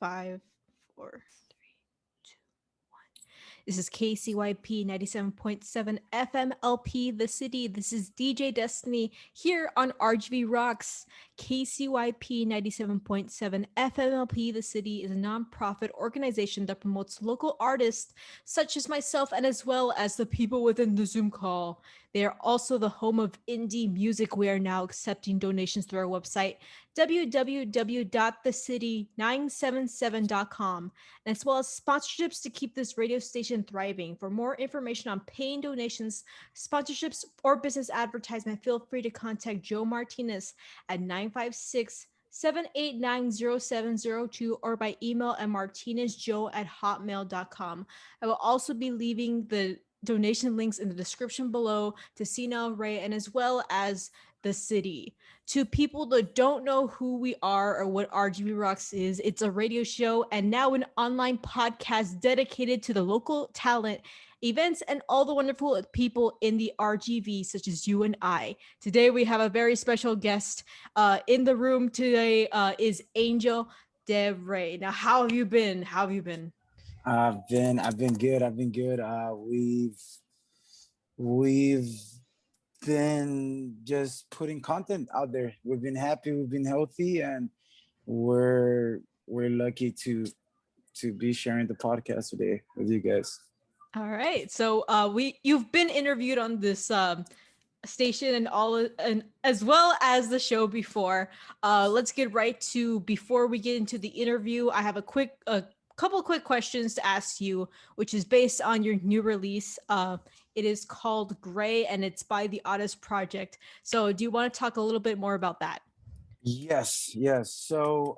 Five, four, three, two. This is KCYP 97.7 FMLP, The City. This is DJ Destiny here on RGV Rocks. KCYP 97.7 FMLP, The City is a nonprofit organization that promotes local artists such as myself and as well as the people within the Zoom call. They are also the home of indie music. We are now accepting donations through our website, www.thecity977.com, as well as sponsorships to keep this radio station thriving. For more information on paying donations, sponsorships, or business advertisement, feel free to contact Joe Martinez at 956 7890702 or by email at martinezjoe@hotmail.com. I will also be leaving the donation links in the description below to Cine El Rey and as well as the city. To people that don't know who we are or what RGB Rocks is, it's a radio show and now an online podcast dedicated to the local talent, events, and all the wonderful people in the RGV, such as you and I. Today, we have a very special guest in the room today is Angel De Rey. Now, how have you been? How have you been? I've been good. We've been just putting content out there. We've been happy, we've been healthy, and we're lucky to be sharing the podcast today with you guys. All right. So you've been interviewed on this station and all and as well as the show before. Let's get right to before we get into the interview. I have a couple of quick questions to ask you, which is based on your new release. It is called Gray and it's by the Oddest Project. So do you want to talk a little bit more about that? Yes. So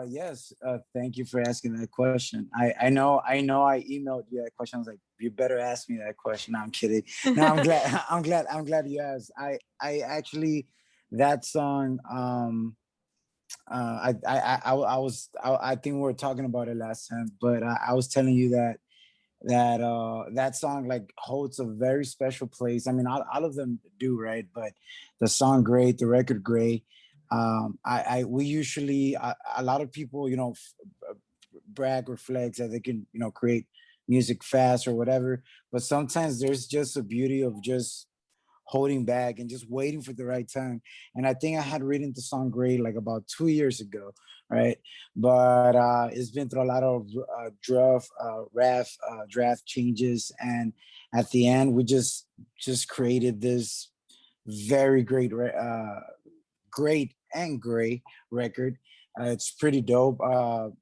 yes, thank you for asking that question. I emailed you that question. I was like, you better ask me that question. No, I'm kidding. No, I'm glad I'm glad you asked. I actually that song I think we were talking about it last time, but I was telling you that song like holds a very special place. I mean, all of them do, right? But the song Great, the record Great. I we usually a lot of people, brag or flex that they can, create music fast or whatever. But sometimes there's just a beauty of just holding back and just waiting for the right time. And I think I had written the song Great like about 2 years ago, right? But it's been through a lot of draft changes, and at the end we just created this very great and gray record. It's pretty dope.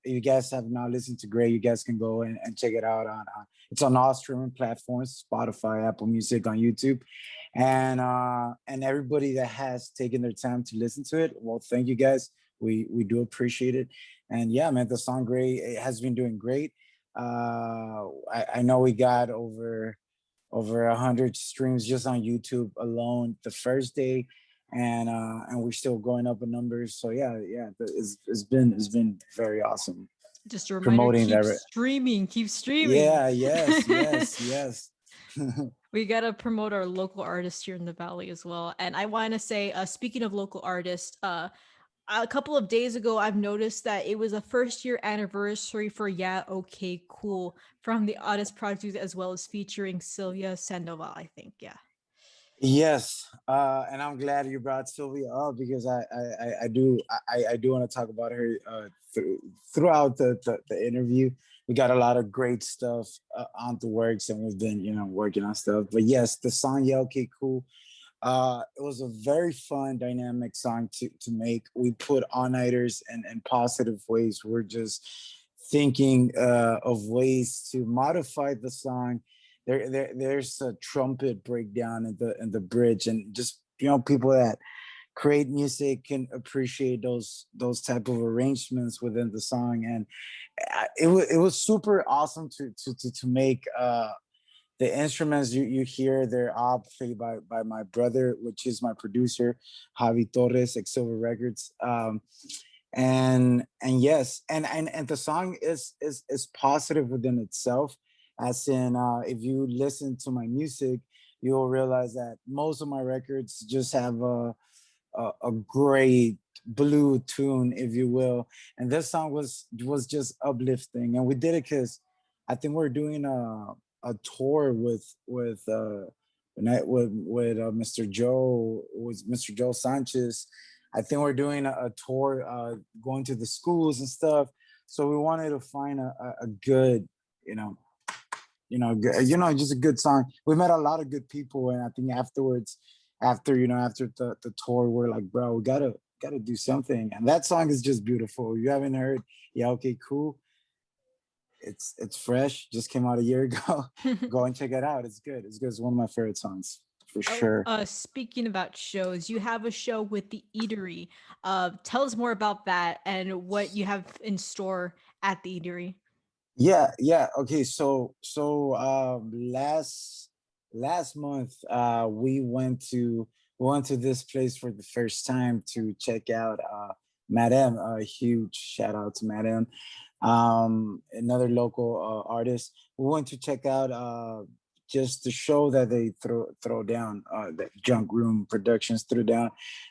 If you guys have not listened to Gray, you guys can go and check it out on. It's on all streaming platforms: Spotify, Apple Music, on YouTube, and everybody that has taken their time to listen to it. Well, thank you guys. We do appreciate it. And yeah, man, the song Gray, it has been doing great. I know we got over 100 streams just on YouTube alone the first day, and we're still going up in numbers. So yeah, it's been very awesome Just a reminder, promoting keep that. streaming, keep streaming. Yeah, yes. We got to promote our local artists here in the Valley as well. And I want to say, speaking of local artists, a couple of days ago, I've noticed that it was a first year anniversary for Yeah, Okay, Cool from the Oddest Project, as well as featuring Sylvia Sandoval, I think. Yeah. Yes, and I'm glad you brought Sylvia up because I do want to talk about her throughout the interview. We got a lot of great stuff on the works, and we've been working on stuff. But yes, the song "Yeah Okay Cool," it was a very fun, dynamic song to make. We put all nighters in positive ways. We're just thinking of ways to modify the song. There's a trumpet breakdown in the bridge, and just people that create music can appreciate those type of arrangements within the song. And it was super awesome to make. The instruments you hear, they're all played by my brother, which is my producer, Javi Torres, at Silver Records. And yes, and the song is positive within itself, as in, if you listen to my music, you'll realize that most of my records just have a great blue tune, if you will. And this song was just uplifting, and we did it because I think we're doing a tour with Mr. Joe, was Mr. Joe Sanchez. I think we're doing a tour, going to the schools and stuff. So we wanted to find a good, you know, just a good song. We met a lot of good people, and I think afterwards, after the tour, we're like, bro, we gotta do something. And that song is just beautiful. You haven't heard, yeah, okay, cool. It's fresh. Just came out a year ago. Go and check it out. It's good. It's good. It's one of my favorite songs for Oh, sure. speaking about shows, you have a show with the Eatery. Tell us more about that and what you have in store at the Eatery. Yeah, yeah. Okay, last month we went to this place for the first time to check out Madame. A huge shout out to Madame, another local artist. We went to check out just the show that they throw down, that Junk Room Productions threw down,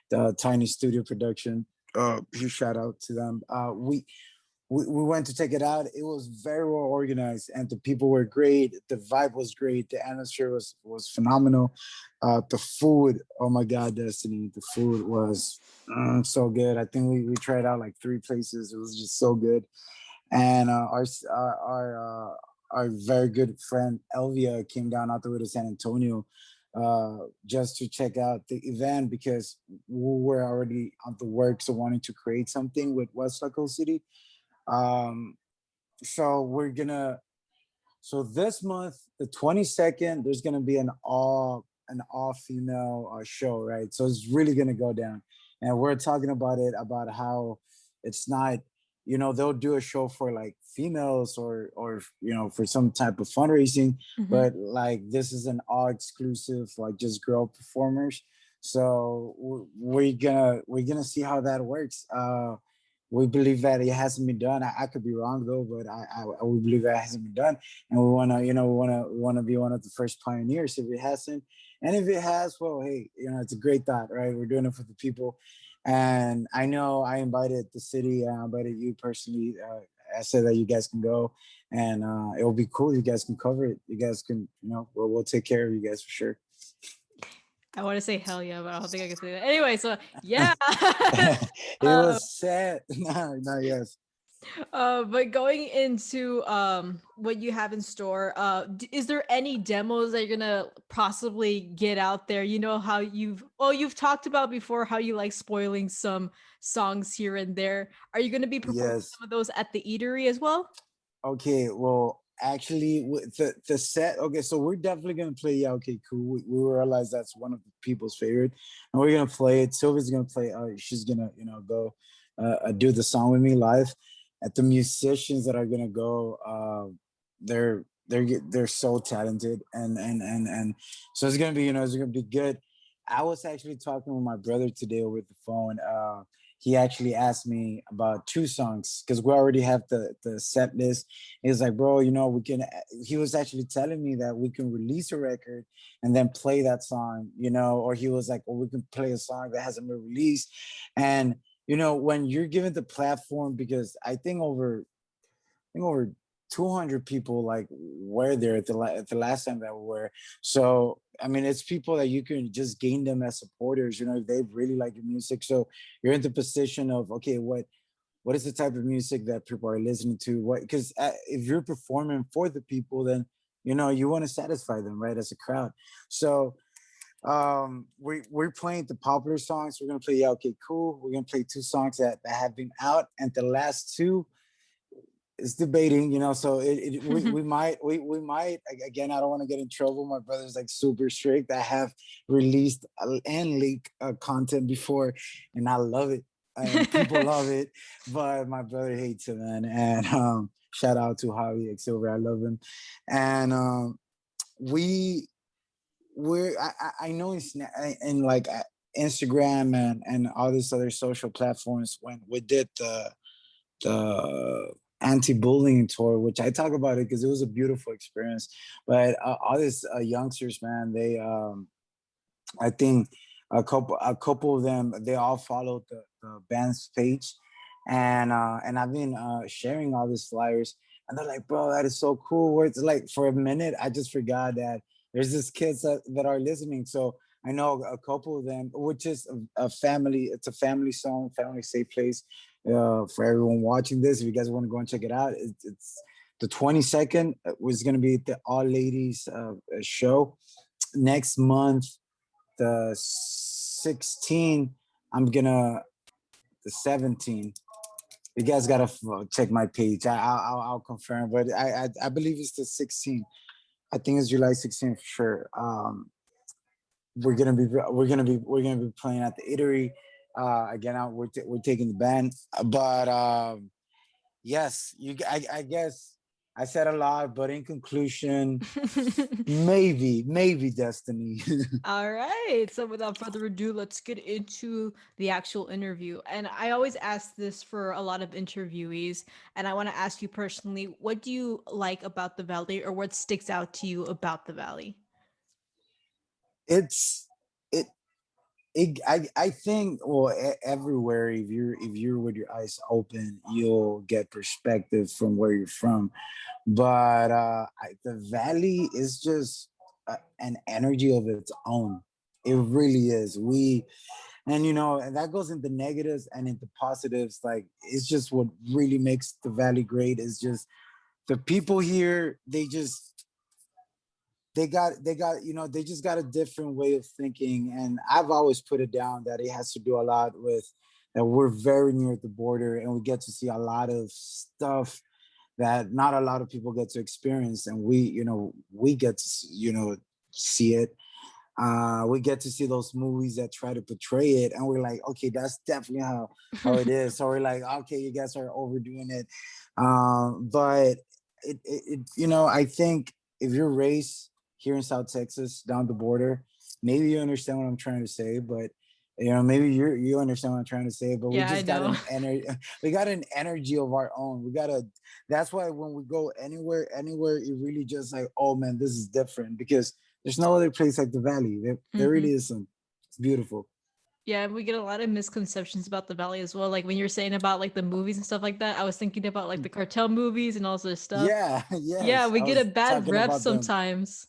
the Tiny Studio Production. Huge shout out to them. We went to check it out. It was very well organized, and the people were great. The vibe was great. The atmosphere was phenomenal. The food, oh my God, Destiny, the food was so good. I think we tried out like 3 places. It was just so good. And our very good friend Elvia came down out the way to San Antonio just to check out the event because we were already on the works of wanting to create something with West Laco City. um so we're gonna so this month, the 22nd, there's gonna be an all female show, right? So it's really gonna go down, and we're talking about it, about how it's not, they'll do a show for like females, or for some type of fundraising, Mhm. but like this is an all exclusive, like just girl performers. So we're gonna see how that works. We believe that it hasn't been done. I could be wrong though, but we believe that it hasn't been done, and we wanna, we wanna be one of the first pioneers if it hasn't, and if it has, well, hey, it's a great thought, right? We're doing it for the people, and I know I invited the city, I invited you personally. I said that you guys can go, and it'll be cool. You guys can cover it. You guys can, we'll take care of you guys for sure. I want to say hell yeah, but I don't think I can say that. Anyway, so yeah. It uh, was sad. No, yes. but going into what you have in store, is there any demos that you're gonna possibly get out there? You know how you've talked about before how you like spoiling some songs here and there. Are you gonna be performing Yes. some of those at the Eatery as well? Okay, well, actually, with the set. Okay, so we're definitely gonna play. Yeah, okay, cool. We realize that's one of the people's favorite, and we're gonna play it. Sylvia's gonna play. She's gonna, go do the song with me live. At the musicians that are gonna go, they're so talented, and so it's gonna be, it's gonna be good. I was actually talking with my brother today over the phone. He actually asked me about 2 songs because we already have the set list. He's like, bro, we can. He was actually telling me that we can release a record and then play that song, or he was like, or we can play a song that hasn't been released. And when you're given the platform, because I think over 200 people like were there at the last time that we were. So I mean, it's people that you can just gain them as supporters. If they really like your music. So you're in the position of, okay, what is the type of music that people are listening to? What, because if you're performing for the people, then you want to satisfy them, right, as a crowd. So we're playing the popular songs. We're gonna play, yeah, okay, cool. We're gonna play 2 songs that have been out, and the last two is debating, so we might, again, I don't want to get in trouble. My brother's like super strict. I have released and leaked content before, and I love it, and people love it, but my brother hates it, man. And shout out to Javi X Silver, I love him. And we I know in like Instagram and all these other social platforms, when we did the anti-bullying tour, which I talk about it because it was a beautiful experience. But all these youngsters, man, they I think a couple of them, they all followed the band's page, and I've been sharing all these flyers, and they're like, bro, that is so cool. Where it's like, for a minute I just forgot that there's these kids that are listening. So I know a couple of them, which is a family. It's a family song, family safe place. For everyone watching this, if you guys want to go and check it out, it's the 22nd was going to be the all ladies show. Next month, the 16th, I'm gonna the 17th. You guys gotta check my page. I'll confirm, but I believe it's the 16th. I think it's July 16th for sure. We're gonna be playing at the Eatery. Again, we're taking the band, but yes, I guess I said a lot, but in conclusion, maybe Destiny. All right. So without further ado, let's get into the actual interview. And I always ask this for a lot of interviewees. And I want to ask you personally, what do you like about the Valley, or what sticks out to you about the Valley? it's it I think, well, everywhere, if you're with your eyes open, you'll get perspective from where you're from. But the valley is just an energy of its own. It really is. And and that goes into negatives and into positives. Like, it's just what really makes the valley great is just the people here. They just got a different way of thinking, and I've always put it down that it has to do a lot with that we're very near the border, and we get to see a lot of stuff that not a lot of people get to experience, and we get to see it. We get to see those movies that try to portray it, and we're like, okay, that's definitely how it is. So we're like, okay, you guys are overdoing it. But I think if you're raised here in South Texas, down the border, maybe you understand what I'm trying to say. But maybe you understand what I'm trying to say. But we Yeah, I just got know. an energy. We got an energy of our own. We gotta. That's why when we go anywhere, it really just like, oh man, this is different because there's no other place like the Valley. There Hmm. really isn't. It's beautiful. Yeah, we get a lot of misconceptions about the Valley as well. Like when you're saying about like the movies and stuff like that, I was thinking about like the cartel movies and all this stuff. Yeah, Yeah, yes. we I get a was bad talking rep about them. sometimes.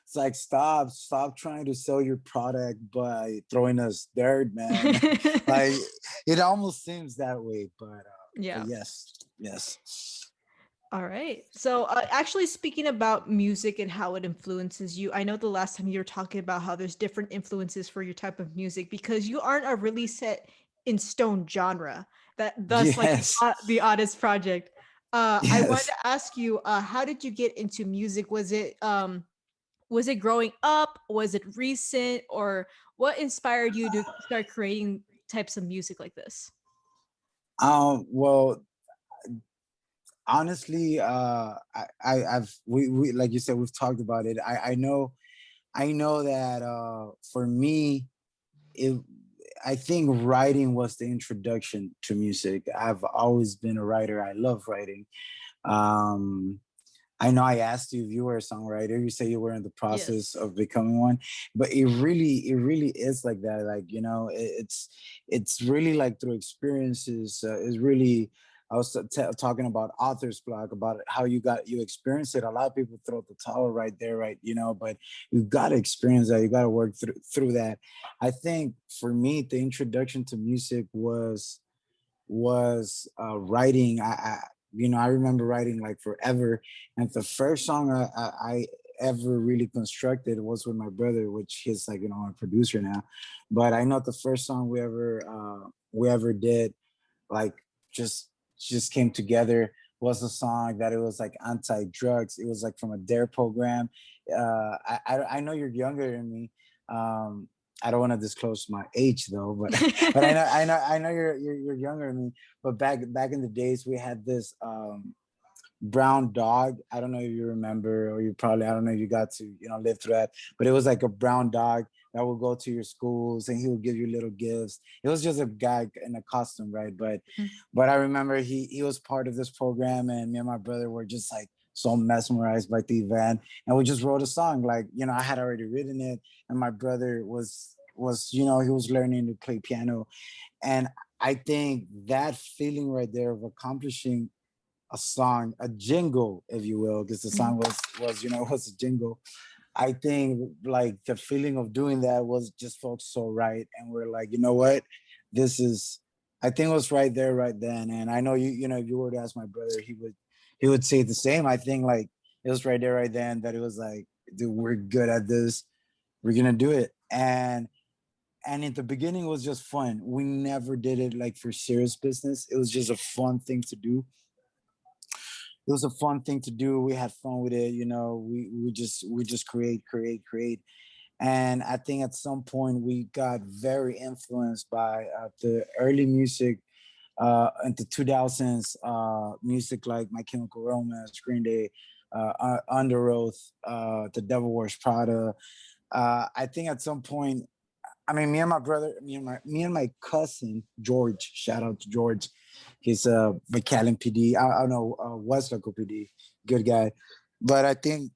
It's like, stop trying to sell your product by throwing us dirt, man. Like, it almost seems that way, but Yeah. yes, yes. All right. So, actually, speaking about music and how it influences you, I know the last time you were talking about how there's different influences for your type of music because you aren't a really set in stone genre. Thus, like Yes, the Oddest Project. I wanted yes. to ask you, how did you get into music? Was it growing up? Was it recent? Or what inspired you to start creating types of music like this? Well, honestly, I've we like you said, we've talked about it. I know that for me, it I think writing was the introduction to music. I've always been a writer. I love writing. Um, I know I asked you if you were a songwriter. You say you were in the process Yes. of becoming one, but it really is like that. Like, it's really like through experiences. It's really. I was talking about author's block, about how you experience it. A lot of people throw the towel right there, right? But you got to experience that. You got to work through that. I think for me, the introduction to music was writing. I remember writing like forever, and the first song I ever really constructed was with my brother, which he's like a producer now. But I know the first song we ever did, like, just just came together, was a song that it was like anti-drugs. It was like from a dare program. I know you're younger than me. um I don't want to disclose my age though, but but I know you're younger than me. But back in the days, we had this brown dog. I don't know if you remember, or I don't know if you got to live through that. But it was like a brown dog that would go to your schools, and he would give you little gifts. It was just a guy in a costume, right? But I remember he was part of this program, and me and my brother were just like so mesmerized by the event, and we just wrote a song. Like, I had already written it, and my brother was, he was learning to play piano. And I think that feeling right there of accomplishing a song, a jingle, if you will, because the Mhm. song was was a jingle. I think like the feeling of doing that was just felt so right, and we're like, you know what, this is. I think it was right there, right then, and I know if you were to ask my brother, he would say the same. I think like it was right there, right then, that it was like, dude, we're good at this, we're gonna do it, and in the beginning it was just fun. We never did it like for serious business. It was just a fun thing to do. It was a fun thing to do. We had fun with it. We just create. And I think at some point we got very influenced by the early music in the 2000s, music like My Chemical Romance, Green Day, Under Oath, The Devil Wears Prada. I think at some point, I mean, me and my brother, me and my cousin George. Shout out to George. He's a McAllen PD. I don't know, West Local PD. Good guy. But I think,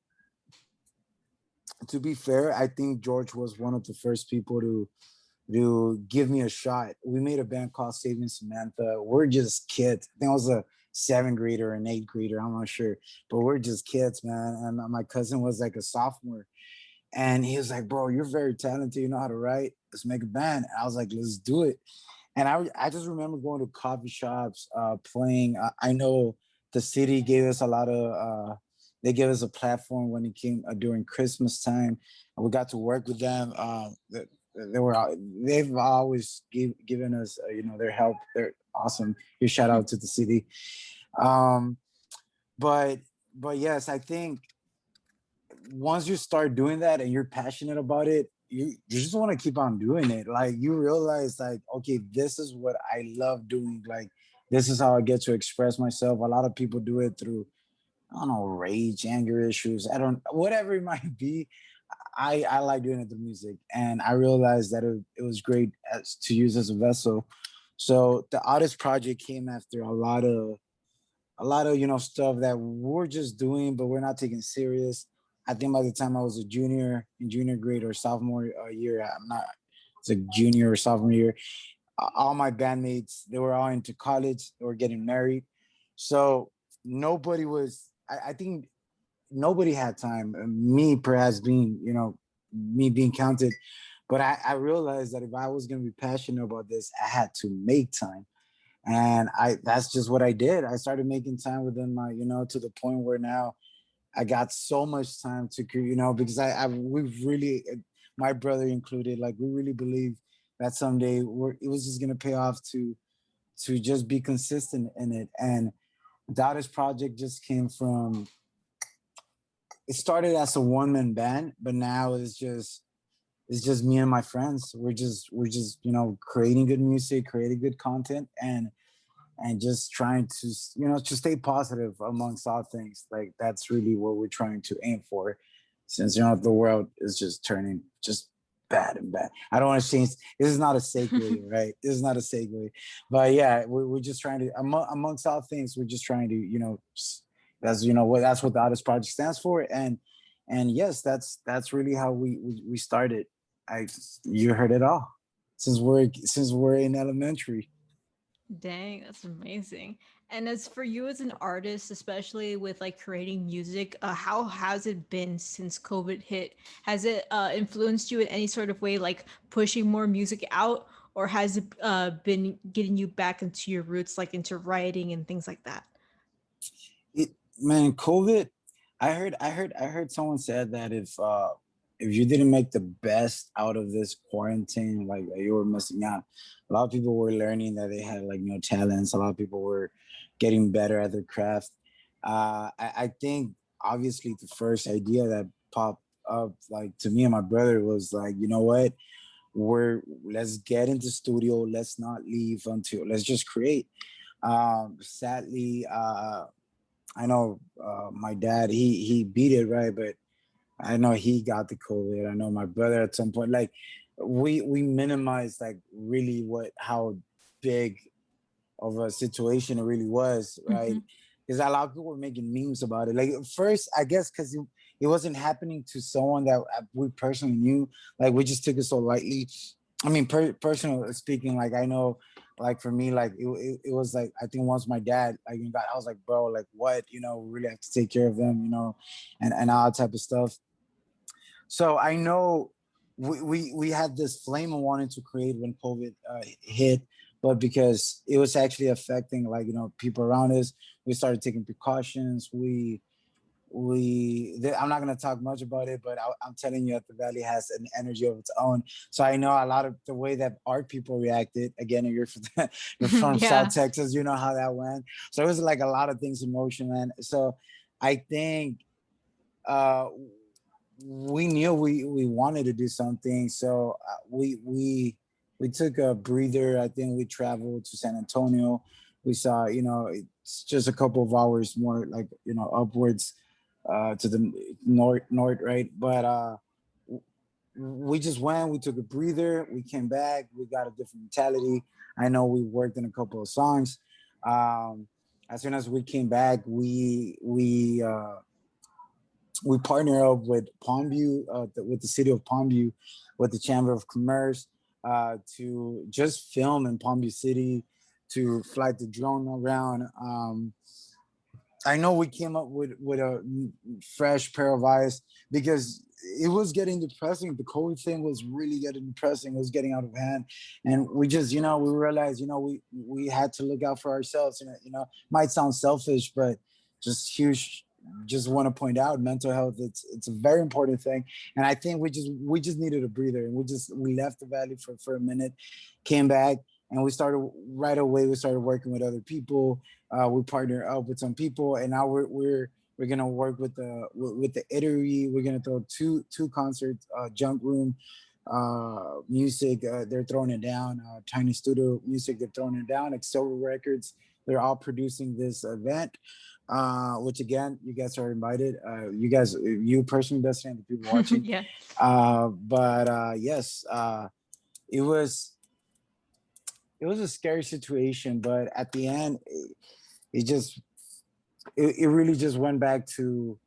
to be fair, I think George was one of the first people to give me a shot. We made a band called Saving Samantha. We're just kids. I think I was a seventh grader, an eighth grader. I'm not sure, but we're just kids, man. And my cousin was like a sophomore, and he was like, "Bro, you're very talented. You know how to write. Let's make a band." And I was like, "Let's do it." And I just remember going to coffee shops, playing. I know the city gave us a lot of. They gave us a platform when it came during Christmas time, and we got to work with them. They were they've always given us their help. They're awesome. Huge shout out to the city. Um, but but yes, I think once you start doing that and you're passionate about it, you just want to keep on doing it. Like you realize like, okay, this is what I love doing. Like this is how I get to express myself. A lot of people do it through, I don't know, rage, anger issues. I don't, whatever it might be. I like doing it through music, and I realized that it was great to use as a vessel. So the Oddest Project came after a lot of stuff that we're just doing, but we're not taking serious. I think by the time I was a junior in junior grade or sophomore year, I'm not. It's a junior or sophomore year. All my bandmates, they were all into college. They were getting married, so nobody was. I think nobody had time. Me, perhaps being, me being counted, but I realized that if I was going to be passionate about this, I had to make time, and that's just what I did. I started making time within my, to the point where now I got so much time to because we've really, my brother included, like we really believe that someday it was just gonna pay off to just be consistent in it. And Oddest Project just came from, it started as a one-man band, but now it's just me and my friends. We're just creating good music, creating good content, and just trying to to stay positive amongst all things. Like that's really what we're trying to aim for, since the world is just turning just bad and bad. I don't want to change. This is not a segue, right? This is not a segue, but yeah, we're just trying to, amongst all things, we're just trying to that's what the Oddest Project stands for. And yes, that's really how we started. I You heard it all, since we're in elementary. Dang, that's amazing. And as for you as an artist, especially with like creating music, how has it been since COVID hit? Has it influenced you in any sort of way, like pushing more music out, or has it been getting you back into your roots, like into writing and things like that? it, Man, COVID. I heard someone said that if you didn't make the best out of this quarantine, like you were missing out. A lot of people were learning that they had like no talents. A lot of people were getting better at their craft. I think obviously the first idea that popped up like to me and my brother was like, you know what, let's get into studio. Let's not leave until, let's just create. Sadly, I know my dad, he beat it, right, but I know he got the COVID. I know my brother at some point, like we minimized like really what how big of a situation it really was, right? Hmm. Because a lot of people were making memes about it. Like first, I guess because it wasn't happening to someone that we personally knew. Like we just took it so lightly. I mean, personally speaking, like I know, like for me, like it was like I think once my dad like got, I was like, bro, like what, we really have to take care of them, and all that type of stuff. So I know we had this flame of wanting to create when COVID hit, but because it was actually affecting like people around us, we started taking precautions. I'm not going to talk much about it, but I'm telling you that the valley has an energy of its own. So I know a lot of the way that our people reacted. Again, you're from South Yeah. Texas, you know how that went. So it was like a lot of things in motion, man. So I think uh we knew we wanted to do something. So we took a breather. I think we traveled to San Antonio. We saw, it's just a couple of hours more, like upwards to the north, right? But we just went. We took a breather. We came back. We got a different mentality. I know we worked in a couple of songs. Um, as soon as we came back, we partner up with Palmview, with the city of Palmview, with the Chamber of Commerce, to just film in Palmview City, to fly the drone around. I know we came up with a fresh pair of eyes because it was getting depressing. The COVID thing was really getting depressing. It was getting out of hand, and we just, we realized, we had to look out for ourselves. And might sound selfish, but just huge. Just want to point out, mental health. It's a very important thing, and I think we just needed a breather, and we left the valley for a minute, came back, and we started right away. We started working with other people. We partnered up with some people, and now we're gonna work with the Eatery. We're gonna throw two concerts, Junk Room, music. They're throwing it down. Tiny Studio Music. They're throwing it down. Excel Records. They're all producing this event. Which again, you guys are invited. You personally, Dustin, and the people watching. Yeah. But yes, it was it was a scary situation, but at the end, it just it really just went back to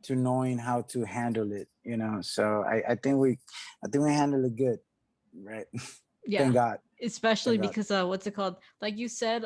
knowing how to handle it. So I think we handled it good, right? Yeah. Thank God. Especially Thank God. because what's it called? Like you said,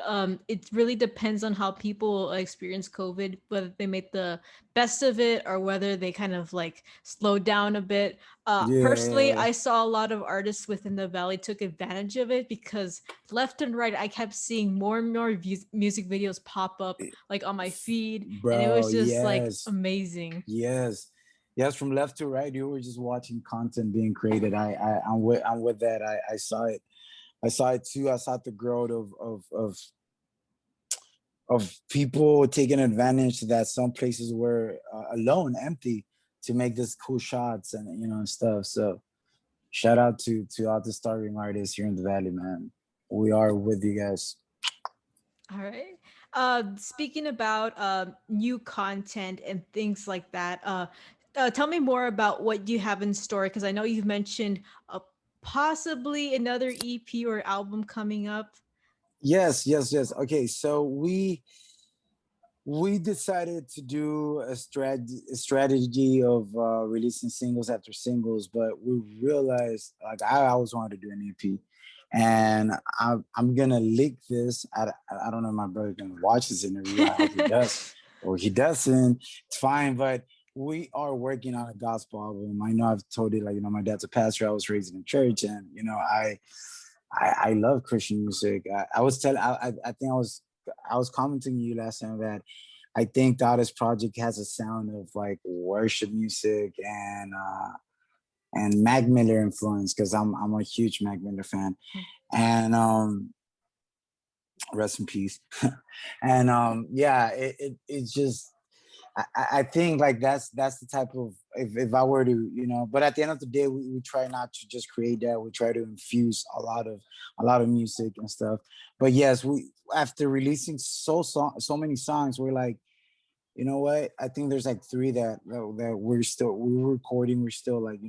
it really depends on how people experience COVID, whether they make the best of it or whether they kind of like slowed down a bit. Personally, Yeah. I saw a lot of artists within the valley took advantage of it because left and right, I kept seeing more and more music videos pop up like on my feed, and it Bro, was just like yes. amazing. Yes. Yes, from left to right, you were just watching content being created. I'm with that. I saw it. I saw it too. I saw the growth of people taking advantage that some places were alone, empty, to make this cool shots and stuff. So shout out to all the starving artists here in the valley, man. We are with you guys. All right. Speaking about new content and things like that, tell me more about what you have in store because I know you've mentioned possibly another EP or album coming up. Yes, yes, yes. Okay, so we decided to do a strategy of releasing singles after singles, but we realized, like, I always wanted to do an EP, and I'm gonna leak this. I don't know if my brother's gonna watch this interview. I hope he does, or he doesn't. It's fine, but we are working on a gospel album. I know I've told you, like, my dad's a pastor. I was raised in a church, and I love Christian music. I was telling, I think I was commenting to you last time that I think the Oddest Project has a sound of like worship music and Mac Miller influence, because I'm a huge Mac Miller fan, and rest in peace. And yeah, it's just I think like that's the type of, if I were to, but at the end of the day, we try not to just create that. We try to infuse a lot of music and stuff. But yes, we, after releasing so many songs, we're like, you know what? I think there's like three that we're recording. We're still like,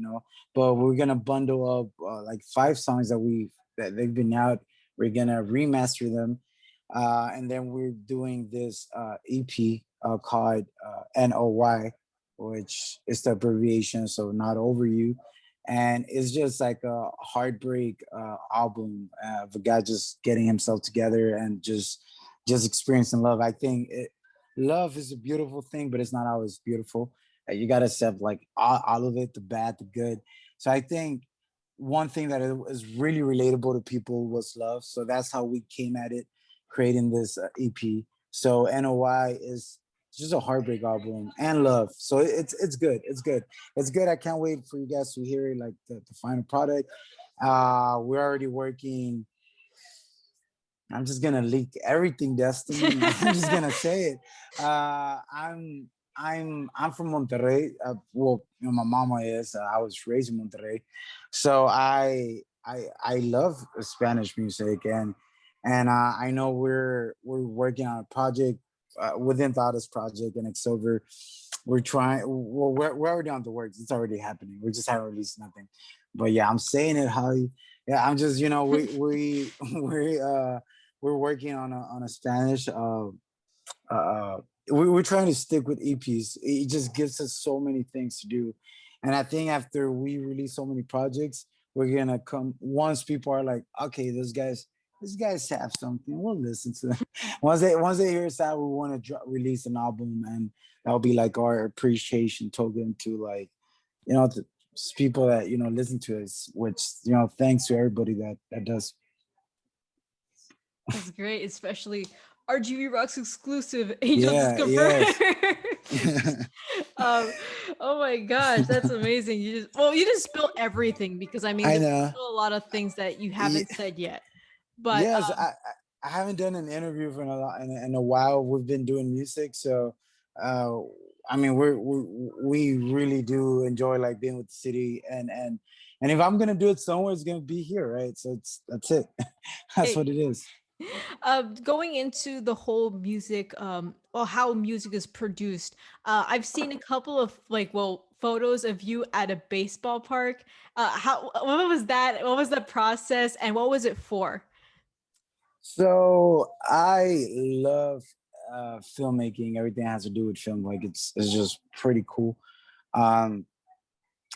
but we're gonna bundle up like five songs that they've been out. We're gonna remaster them, and then we're doing this EP called NOY, which is the abbreviation, so not over you. And it's just like a heartbreak album of a guy just getting himself together and just experiencing love. I think love is a beautiful thing, but it's not always beautiful. You got to accept like all of it, the bad, the good. So I think one thing that is really relatable to people was love. So that's how we came at it, creating this EP. So NOI is just a heartbreak album and love. So it's good. It's good. It's good. I can't wait for you guys to hear it, like the final product. We're already working. I'm just gonna leak everything, Destiny. I'm just gonna say it. I'm from Monterrey. Well, you know, my mama is. I was raised in Monterrey, so I love Spanish music, and I know we're working on a project within the Oddest Project, and it's over. We're trying. We're already on the works. It's already happening. We just haven't released nothing. But yeah, I'm saying it, Holly. Yeah, I'm just, you know, we're working on a Spanish. Uh, we're trying to stick with EPs. It just gives us so many things to do, and I think after we release so many projects, we're gonna come once people are like, okay, these guys have something. We'll listen to them. Once they hear us out, we want to release an album, and that'll be like our appreciation token to like, you know, the people that listen to us. Which thanks to everybody that does. That's great, especially RGV Rocks exclusive. Angel just Yeah. confirmed. Yes. um, oh my gosh, that's amazing. You just spilled everything because I mean I there's know. still a lot of things that you Ye- haven't said yet. But Yes, I haven't done an interview for in a while. We've been doing music, so uh, I mean, we really do enjoy like being with the city, and if I'm gonna do it somewhere, it's gonna be here, right? So that's it. That's hey, what it is. going into the whole music, or how music is produced, I've seen a couple of photos of you at a baseball park. How what was that? What was the process, and what was it for? So I love filmmaking. Everything that has to do with film, like it's just pretty cool. Um,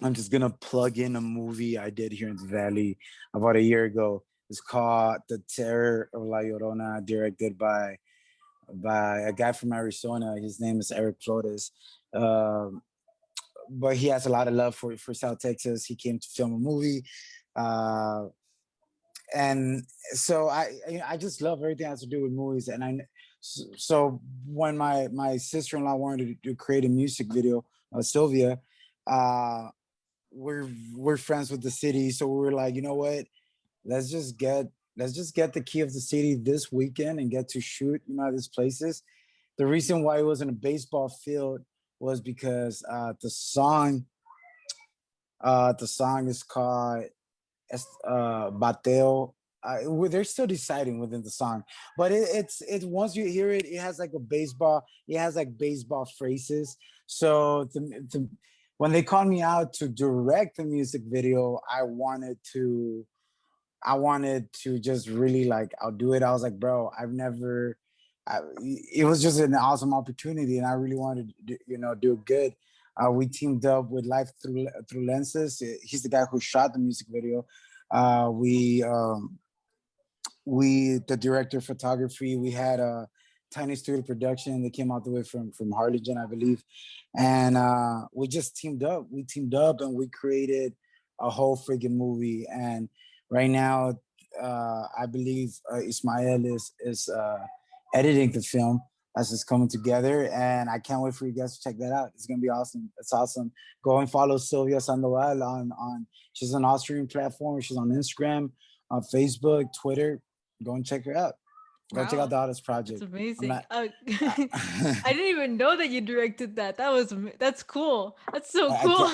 I'm just gonna plug in a movie I did here in the Valley about a year ago. It's called The Terror of La Llorona, directed by a guy from Arizona. His name is Eric Flores. Um, but he has a lot of love for South Texas. He came to film a movie. Uh, and so I just love everything that has to do with movies. And so when my sister-in-law wanted to create a music video, Sylvia, uh, we're we're friends with the city, so we were like, you know what, let's just get the key of the city this weekend and get to shoot these places. The reason why it was in a baseball field was because the song is called Bateo. They're still deciding within the song, but it's once you hear it, it has like a baseball. It has like baseball phrases. So when they called me out to direct the music video, I wanted to just really like I'll do it. I was like, bro, it was just an awesome opportunity, and I really wanted to do it good. We teamed up with Life Through Lenses. He's the guy who shot the music video. We the director of photography. We had a tiny studio production that came out the way from Harlingen, I believe, and we just teamed up. We teamed up and we created a whole freaking movie. And right now, I believe Ismael is editing the film as it's coming together, and I can't wait for you guys to check that out. It's gonna be awesome. It's awesome. Go and follow Sylvia Sandoval on she's on all streaming platforms. She's on Instagram, on Facebook, Twitter. Go and check her out. Go check out Wow, the Oddest that's Project. I'm amazing. not. I didn't even know that you directed that. That's cool. That's so I cool.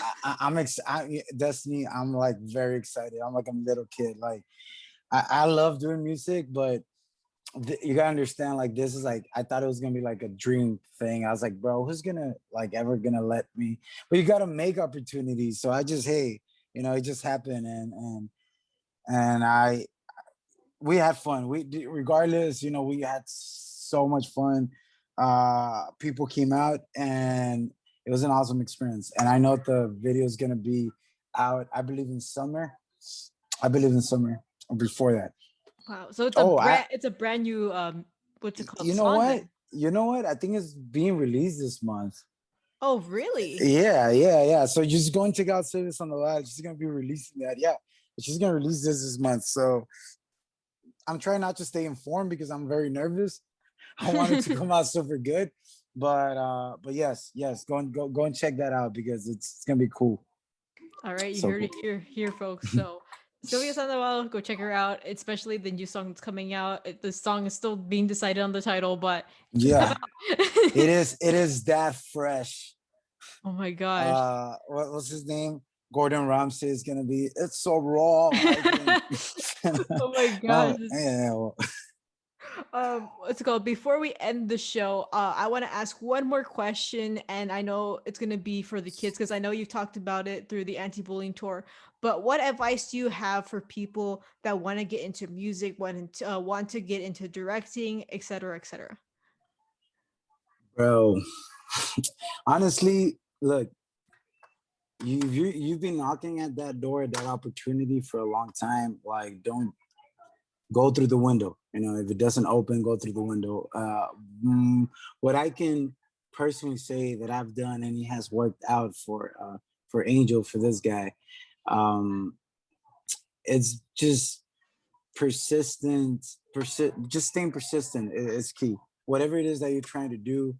can't. Destiny. I'm like very excited. I'm like a little kid. Like I love doing music, but you gotta understand. Like this is like I thought it was gonna be like a dream thing. I was like, bro, who's gonna like ever gonna let me? But you gotta make opportunities. So I just it just happened, and we had fun. Regardless, we had so much fun. People came out, and it was an awesome experience. And I know the video is gonna be out, I believe in summer. I believe in summer or before that. Wow. So Oh, it's a brand new what's it called you know song what? then? You know what? I think it's being released this month. Oh, really? Yeah. So just go and check out Service on the Lodge. She's gonna be releasing that. Yeah, she's gonna release this month. So I'm trying not to stay informed because I'm very nervous. I want it to come out super good. But yes, go and check that out because it's gonna be cool. All right, you So heard cool. it here, folks. So Sylvia Sandoval, go check her out, especially the new song that's coming out. The song is still being decided on the title, but it's gonna come Yeah, out. it is that fresh. Oh my gosh. What's his name? Gordon Ramsay is gonna be. It's so raw. I think. Oh my gosh. Yeah. Well, What's it called? Before we end the show, I want to ask one more question, and I know it's gonna be for the kids because I know you talked about it through the anti-bullying tour. But what advice do you have for people that want to get into music, want to get into directing, etc., etc.? bro. Honestly, look, you've been knocking at that door, that opportunity for a long time. Like, don't go through the window. If it doesn't open, go through the window. What I can personally say that I've done, and it has worked out for Angel, for this guy, um, it's just just staying persistent is key. Whatever it is that you're trying to do,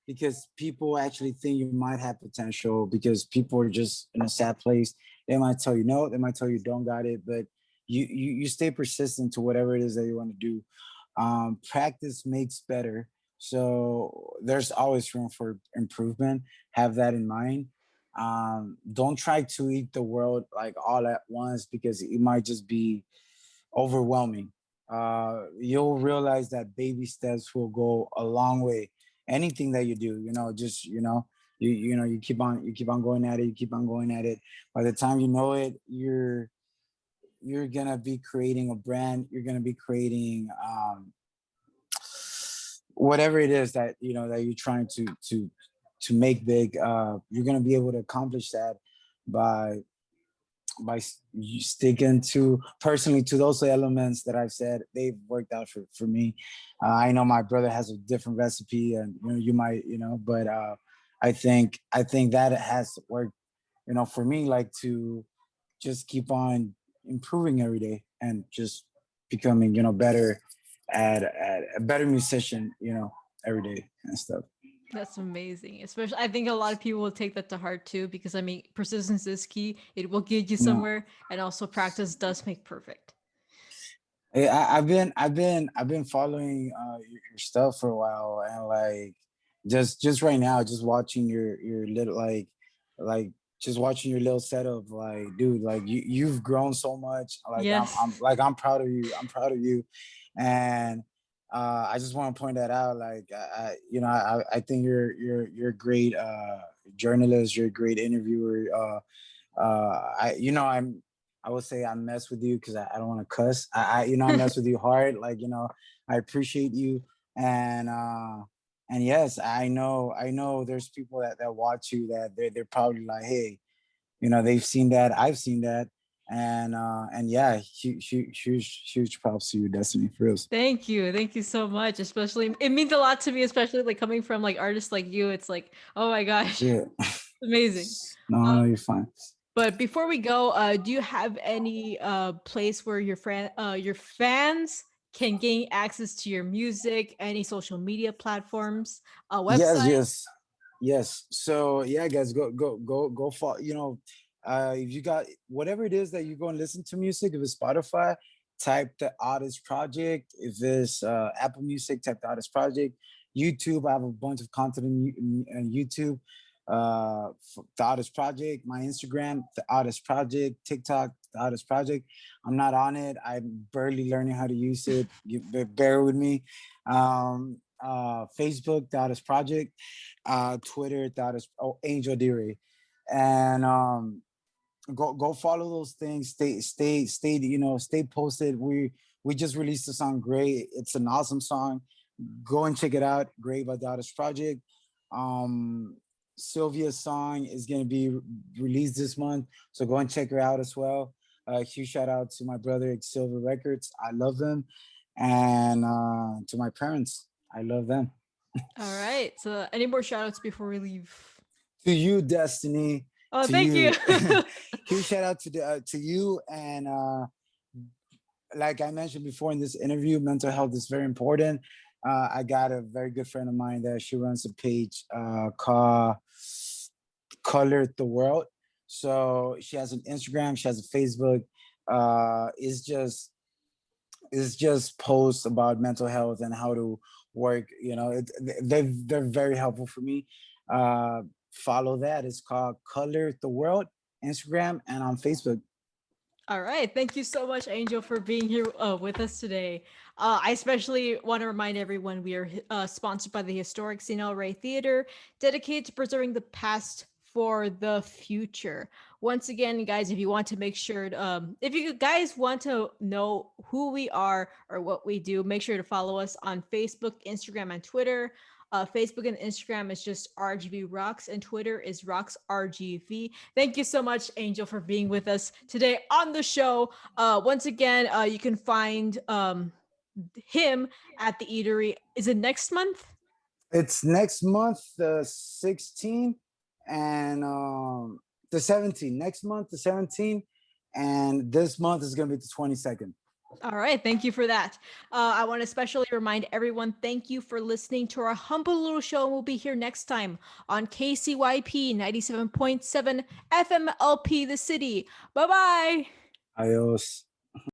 because people actually think you might have potential, because people are just in a sad place. They might tell you no, they might tell you don't got it, but you stay persistent to whatever it is that you want to do. Practice makes better, so there's always room for improvement. Have that in mind. Don't try to eat the world like all at once, because it might just be overwhelming. You'll realize that baby steps will go a long way. Anything that you do, just you keep on going at it, you keep on going at it. By the time you know it, you're gonna be creating a brand. You're gonna be creating whatever it is that that you're trying to make big. You're gonna be able to accomplish that by you sticking to personally to those elements that I've said. They've worked out for me. I know my brother has a different recipe, and you might, but I think that it has worked, for me, like to just keep on improving every day and just becoming, better at a better musician, every day and stuff. That's amazing. Especially, I think a lot of people will take that to heart too, because I mean, persistence is key. It will get you Yeah. somewhere, and also practice does make perfect. I've been following your stuff for a while, and like just right now, just watching your little like just watching your little setup, like dude, like you've grown so much. Like Yes. I'm proud of you. I'm proud of you, and I just want to point that out. Like I think you're a great journalist. You're a great interviewer. I would say I mess with you because I don't want to cuss. I mess with you hard. Like, I appreciate you. And yes, I know there's people that watch you, that they're probably like, hey, they've seen that, I've seen that. And yeah, huge props to you, Destiny, for real. Thank you so much. Especially, it means a lot to me, especially like coming from like artists like you. It's like, oh my gosh, Yeah. amazing. No, you're fine. But before we go, do you have any place where your fans can gain access to your music? Any social media platforms, a Yes, website? yes. So yeah, guys, go for if you got whatever it is that you go and listen to music. If it's Spotify, type the Oddest Project. If it's Apple Music, type the Oddest Project. YouTube, I have a bunch of content on YouTube. The Oddest Project. My Instagram, the Oddest Project. TikTok, the Oddest Project. I'm not on it. I'm barely learning how to use it. Bear with me. Facebook, the Oddest Project. Twitter, Angel De Rey. And go follow those things. Stay. Stay posted. We just released a song, Great. It's an awesome song. Go and check it out. Great by the Oddest Project. Um, Sylvia's song is going to be released this month, so go and check her out as well. Huge shout out to my brother at Silver Records. I love them, and to my parents, I love them. All right. So, any more shout outs before we leave? To you, Destiny. Oh, To thank you. you, huge shout out to you, and like I mentioned before in this interview, mental health is very important. I got a very good friend of mine that she runs a page called Color the World. So she has an Instagram, she has a Facebook. It's just posts about mental health and how to work. You know, they're very helpful for me. Follow that. It's called Color the World, Instagram and on Facebook. All right. Thank you so much, Angel, for being here with us today. I especially want to remind everyone we are sponsored by the historic Cine El Rey Theater, dedicated to preserving the past for the future. Once again, guys, if you want to make sure, if you guys want to know who we are or what we do, make sure to follow us on Facebook, Instagram, and Twitter. Facebook and Instagram is just RGV Rocks, and Twitter is Rocks RGV. Thank you so much, Angel, for being with us today on the show. Once again, you can find him at the eatery. Is it next month? It's next month, the 16th and the 17th. Next month, the 17th, and this month is gonna be the 22nd. All right, thank you for that. I want to especially remind everyone, thank you for listening to our humble little show. We'll be here next time on KCYP 97.7 FMLP, the city. Bye bye. Adios.